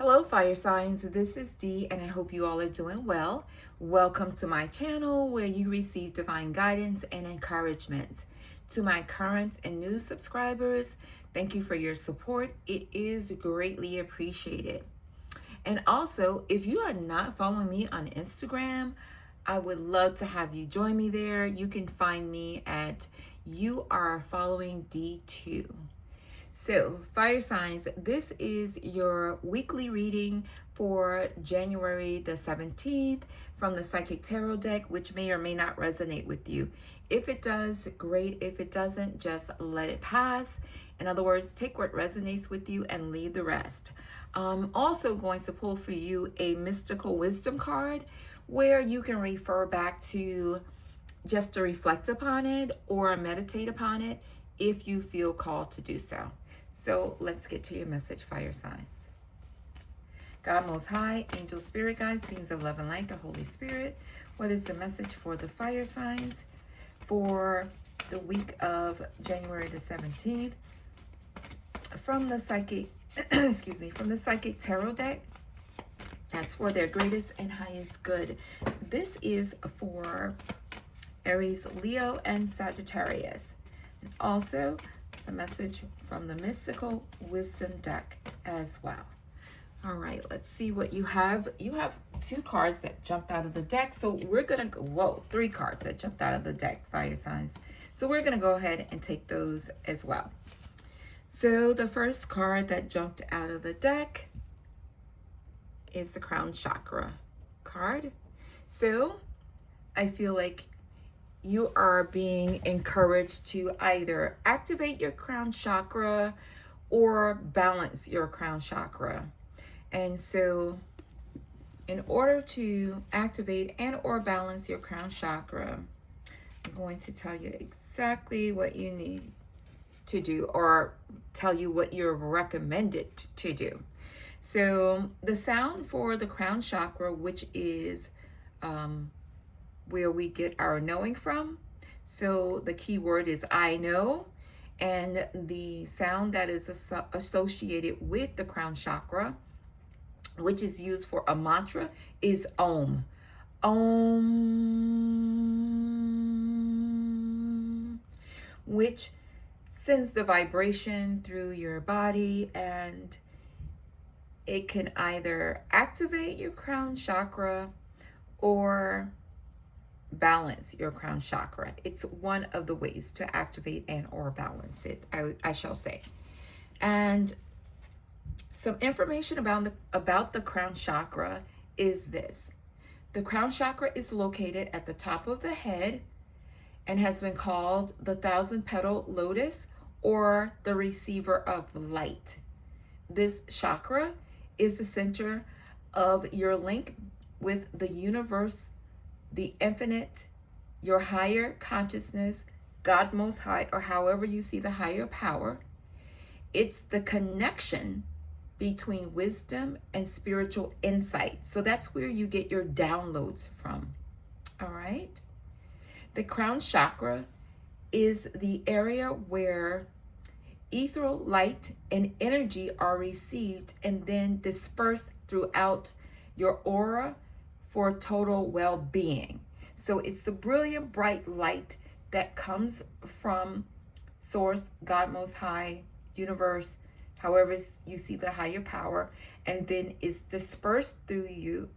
Hello, fire signs. This is Dee, and I hope you all are doing well. Welcome to my channel where you receive divine guidance and encouragement. To my current and new subscribers, thank you for your support. It is greatly appreciated. And also, if you are not following me on Instagram, I would love to have you join me there. You can find me at You Are Following D2. So, fire signs, this is your weekly reading for January the 17th from the Psychic Tarot deck, which may or may not resonate with you. If it does, great. If it doesn't, just let it pass. In other words, take what resonates with you and leave the rest. I'm also going to pull for you a mystical wisdom card where you can refer back to just to reflect upon it or meditate upon it if you feel called to do so. So let's get to your message, fire signs. God Most High, angel, spirit guides, beings of love and light, the Holy Spirit. What is the message for the fire signs for the week of January the 17th from the psychic, from the Psychic Tarot deck? That's for their greatest and highest good. This is for Aries, Leo, and Sagittarius. And also the message from the Mystical Wisdom deck as well. All right, let's see what you have. You have two cards that jumped out of the deck. So we're going to go, three cards that jumped out of the deck, fire signs. So we're going to go ahead and take those as well. So the first card that jumped out of the deck is the Crown Chakra card. So I feel like you are being encouraged to either activate your crown chakra or balance your crown chakra. And so in order to activate and or balance your crown chakra, I'm going to tell you exactly what you need to do or tell you what you're recommended to do. So the sound for the crown chakra, which is where we get our knowing from. So the key word is I know, and the sound that is associated with the crown chakra, which is used for a mantra, is Om. Om, which sends the vibration through your body, and it can either activate your crown chakra or balance your crown chakra. It's one of the ways to activate and or balance it, I shall say. And some information about the crown chakra is this. The crown chakra is located at the top of the head and has been called the 1,000-petal lotus or the receiver of light. This chakra is the center of your link with the universe, the infinite, your higher consciousness, God Most High, or however you see the higher power. It's the connection between wisdom and spiritual insight. So that's where you get your downloads from. All right. The crown chakra is the area where ethereal light and energy are received and then dispersed throughout your aura for total well-being. So it's the brilliant, bright light that comes from Source, God Most High, universe, however you see the higher power, and then is dispersed through you,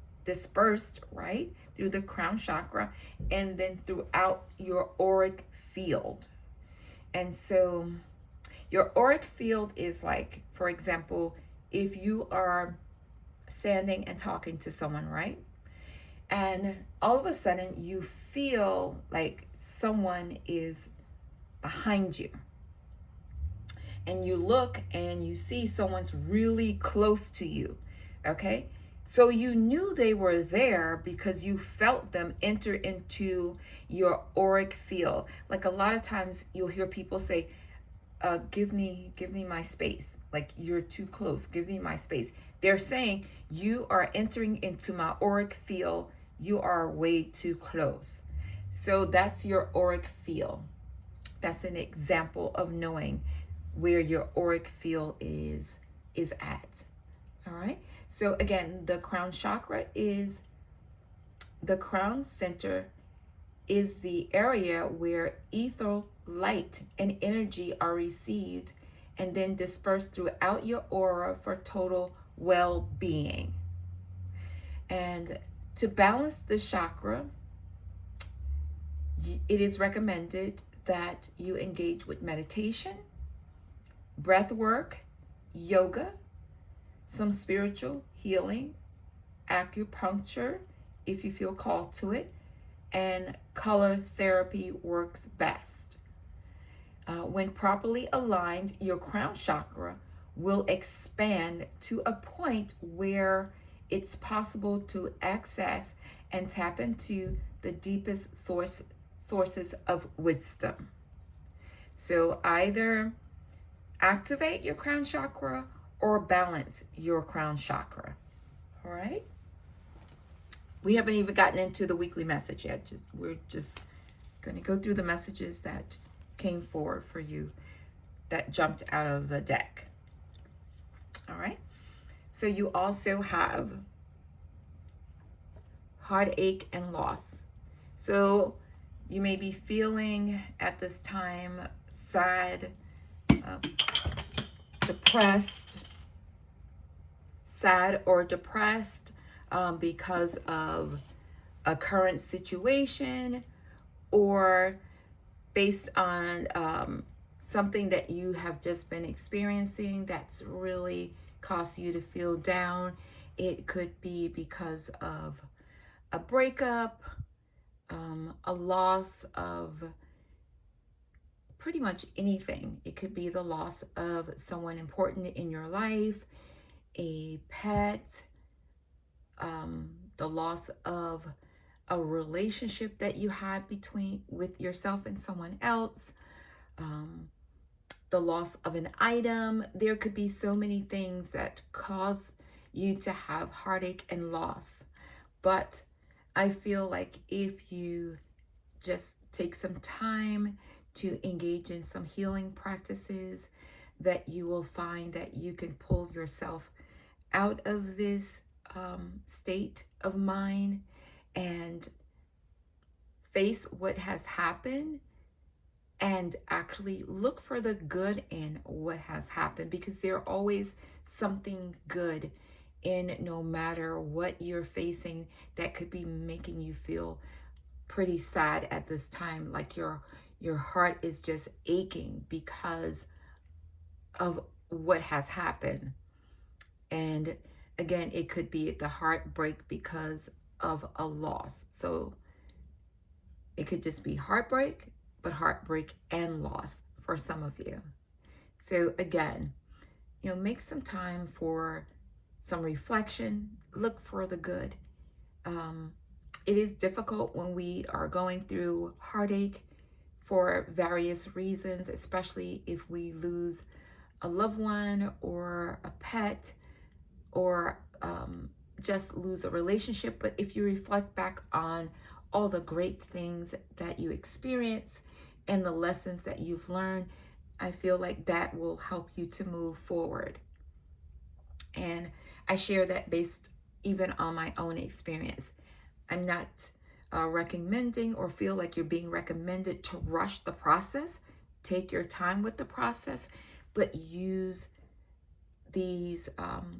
right, through the crown chakra, and then throughout your auric field. And so your auric field is like, for example, if you are standing and talking to someone, right? And all of a sudden you feel like someone is behind you. And you look and you see someone's really close to you, okay? So you knew they were there because you felt them enter into your auric field. Like a lot of times you'll hear people say, give me my space. Like, you're too close, give me my space. They're saying you are entering into my auric field. You are way too close. So that's your auric field. That's an example of knowing where your auric field is at. All right. So again, the crown chakra is the crown center is the area where ether, light, and energy are received and then dispersed throughout your aura for total well-being. And to balance the chakra, it is recommended that you engage with meditation, breath work, yoga, some spiritual healing, acupuncture if you feel called to it, and color therapy works best. When properly aligned, your crown chakra will expand to a point where it's possible to access and tap into the deepest sources of wisdom. So either activate your crown chakra or balance your crown chakra. All right. We haven't even gotten into the weekly message yet. We're just going to go through the messages that came forward for you that jumped out of the deck. All right. So you also have heartache and loss. So you may be feeling at this time sad, depressed, sad or depressed because of a current situation or based on something that you have just been experiencing that's really caused you to feel down. It could be because of a breakup, a loss of pretty much anything. It could be the loss of someone important in your life, a pet, the loss of a relationship that you had with yourself and someone else, the loss of an item. There could be so many things that cause you to have heartache and loss. But I feel like if you just take some time to engage in some healing practices, that you will find that you can pull yourself out of this state of mind and face what has happened and actually look for the good in what has happened, because there's always something good in no matter what you're facing that could be making you feel pretty sad at this time, like your heart is just aching because of what has happened. And again, it could be the heartbreak because of a loss. So it could just be heartbreak, but heartbreak and loss for some of you. So again, make some time for some reflection, look for the good. It is difficult when we are going through heartache for various reasons, especially if we lose a loved one or a pet or just lose a relationship. But if you reflect back on all the great things that you experience and the lessons that you've learned, I feel like that will help you to move forward. And I share that based even on my own experience. I'm not recommending or feel like you're being recommended to rush the process. Take your time with the process, but use these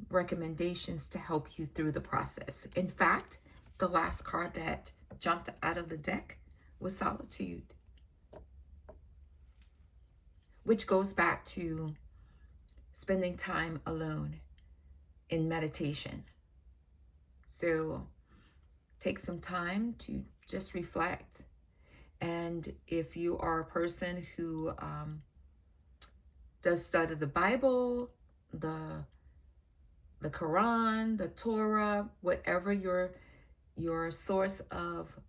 recommendations to help you through the process. In fact, the last card that jumped out of the deck was Solitude, which goes back to spending time alone in meditation. So take some time to just reflect. And if you are a person who does study the Bible, the Quran, the Torah, whatever your source of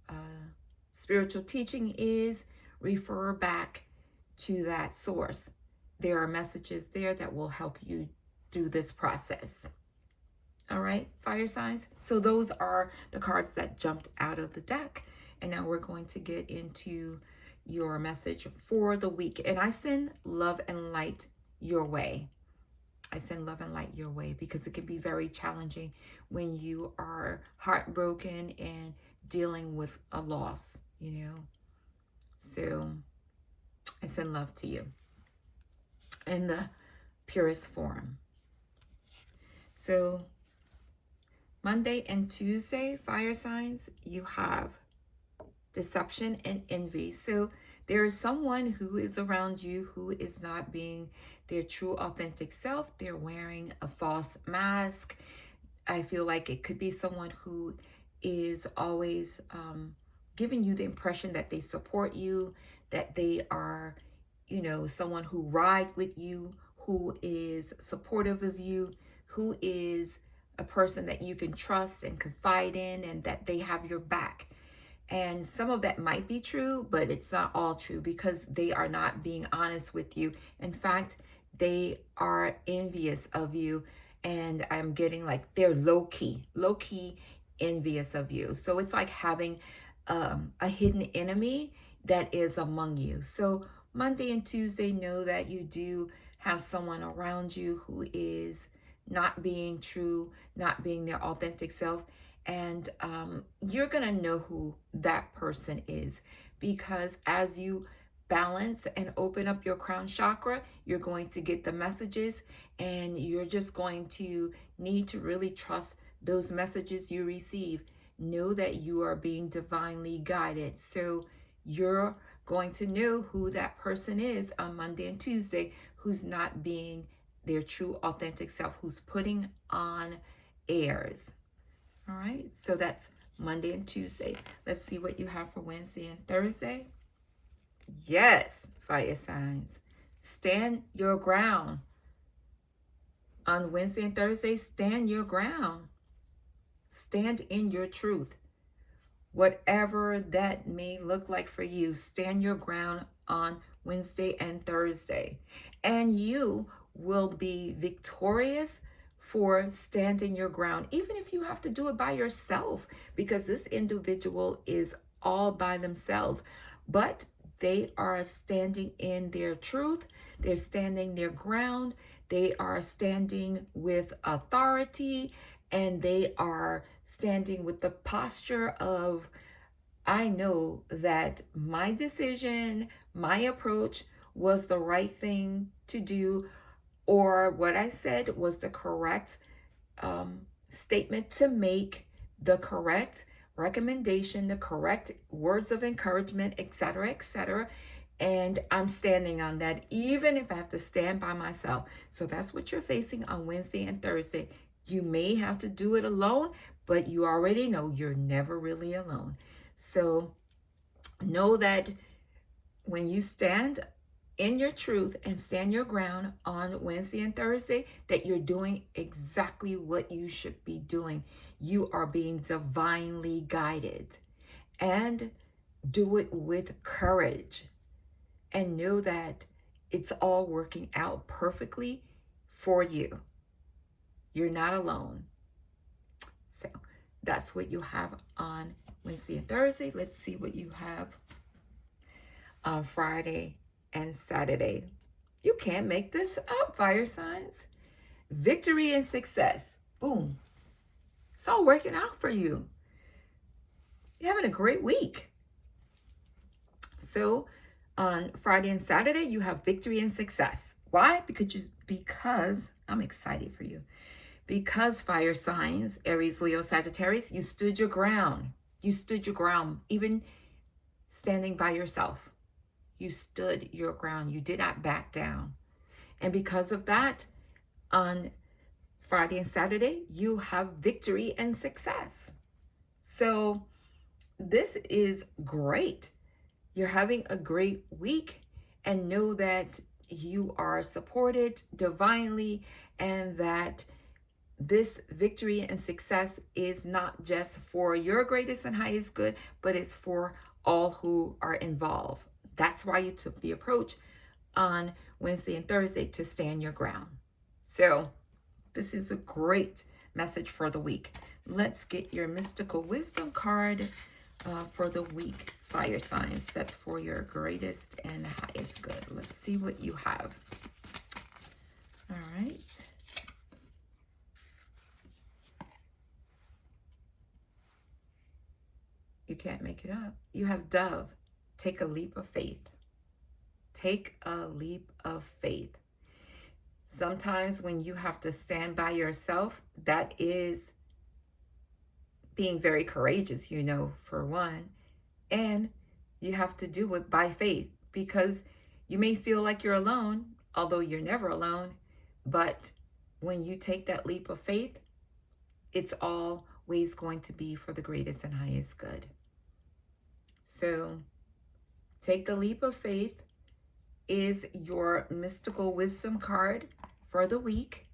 spiritual teaching is, refer back to that source. There are messages there that will help you through this process. All right, fire signs. So those are the cards that jumped out of the deck. And now we're going to get into your message for the week. And I send love and light your way. I send love and light your way because it can be very challenging when you are heartbroken and dealing with a loss, you know. So I send love to you in the purest form. So Monday and Tuesday, fire signs, you have deception and envy. So there is someone who is around you who is not being their true authentic self. They're wearing a false mask. I feel like it could be someone who is always giving you the impression that they support you, that they are, you know, someone who ride with you, who is supportive of you, who is a person that you can trust and confide in, and that they have your back. And some of that might be true, but it's not all true because they are not being honest with you. In fact, they are envious of you. And I'm getting like they're low key envious of you. So it's like having a hidden enemy that is among you. So Monday and Tuesday, know that you do have someone around you who is not being true, not being their authentic self. And you're going to know who that person is because as you balance and open up your crown chakra, you're going to get the messages and you're just going to need to really trust those messages you receive. Know that you are being divinely guided. So you're going to know who that person is on Monday and Tuesday who's not being their true authentic self, who's putting on airs. All right, so that's Monday and Tuesday. Let's see what you have for Wednesday and Thursday. Yes, fire signs. Stand your ground. On Wednesday and Thursday, stand your ground. Stand in your truth. Whatever that may look like for you, stand your ground on Wednesday and Thursday. And you will be victorious for standing your ground, even if you have to do it by yourself, because this individual is all by themselves. But they are standing in their truth, they're standing their ground, they are standing with authority, and they are standing with the posture of, I know that my decision, my approach was the right thing to do, or what I said was the correct statement to make, the correct recommendation, the correct words of encouragement, etc., etc. And I'm standing on that, even if I have to stand by myself. So that's what you're facing on Wednesday and Thursday. You may have to do it alone, but you already know you're never really alone. So know that when you stand in your truth and stand your ground on Wednesday and Thursday, that you're doing exactly what you should be doing. You are being divinely guided, and do it with courage, and know that it's all working out perfectly for you. You're not alone. So that's what you have on Wednesday and Thursday. Let's see what you have on Friday and Saturday. You can't make this up, fire signs. Victory and success. Boom. It's all working out for you. You're having a great week. So on Friday and Saturday, you have victory and success. Why? Because I'm excited for you. Because fire signs, Aries, Leo, Sagittarius, you stood your ground. You stood your ground, even standing by yourself. You stood your ground. You did not back down. And because of that, on Friday and Saturday, you have victory and success. So this is great. You're having a great week, and know that you are supported divinely, and that this victory and success is not just for your greatest and highest good, but it's for all who are involved. That's why you took the approach on Wednesday and Thursday to stand your ground. So this is a great message for the week. Let's get your mystical wisdom card for the week, fire signs. That's for your greatest and highest good. Let's see what you have. All right. You can't make it up. You have dove. Take a leap of faith. Take a leap of faith. Sometimes when you have to stand by yourself, that is being very courageous, for one. And you have to do it by faith because you may feel like you're alone, although you're never alone. But when you take that leap of faith, it's always going to be for the greatest and highest good. So take the leap of faith is your mystical wisdom card for the week.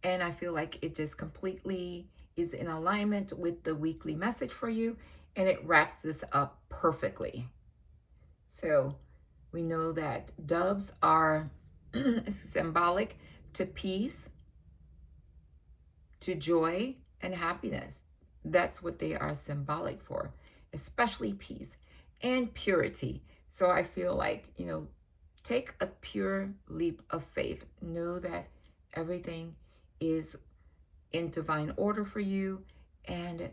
And I feel like it just completely is in alignment with the weekly message for you. And it wraps this up perfectly. So we know that doves are symbolic to peace, to joy, and happiness. That's what they are symbolic for, especially peace and purity. So I feel like, take a pure leap of faith. Know that everything is in divine order for you, and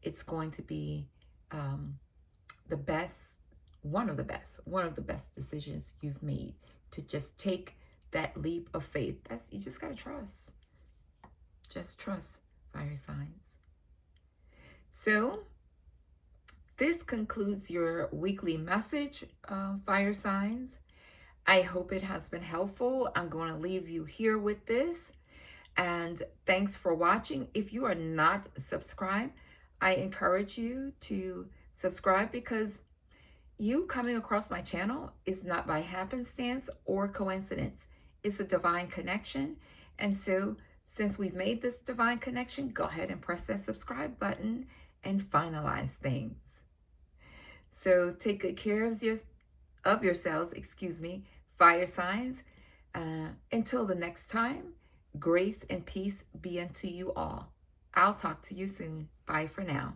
it's going to be the best, one of the best decisions you've made, to just take that leap of faith. You just gotta trust. Just trust, fire signs. So this concludes your weekly message, fire signs. I hope it has been helpful. I'm going to leave you here with this. And thanks for watching. If you are not subscribed, I encourage you to subscribe, because you coming across my channel is not by happenstance or coincidence. It's a divine connection. And so since we've made this divine connection, go ahead and press that subscribe button and finalize things. So take good care of yourselves, fire signs. Until the next time, grace and peace be unto you all. I'll talk to you soon. Bye for now.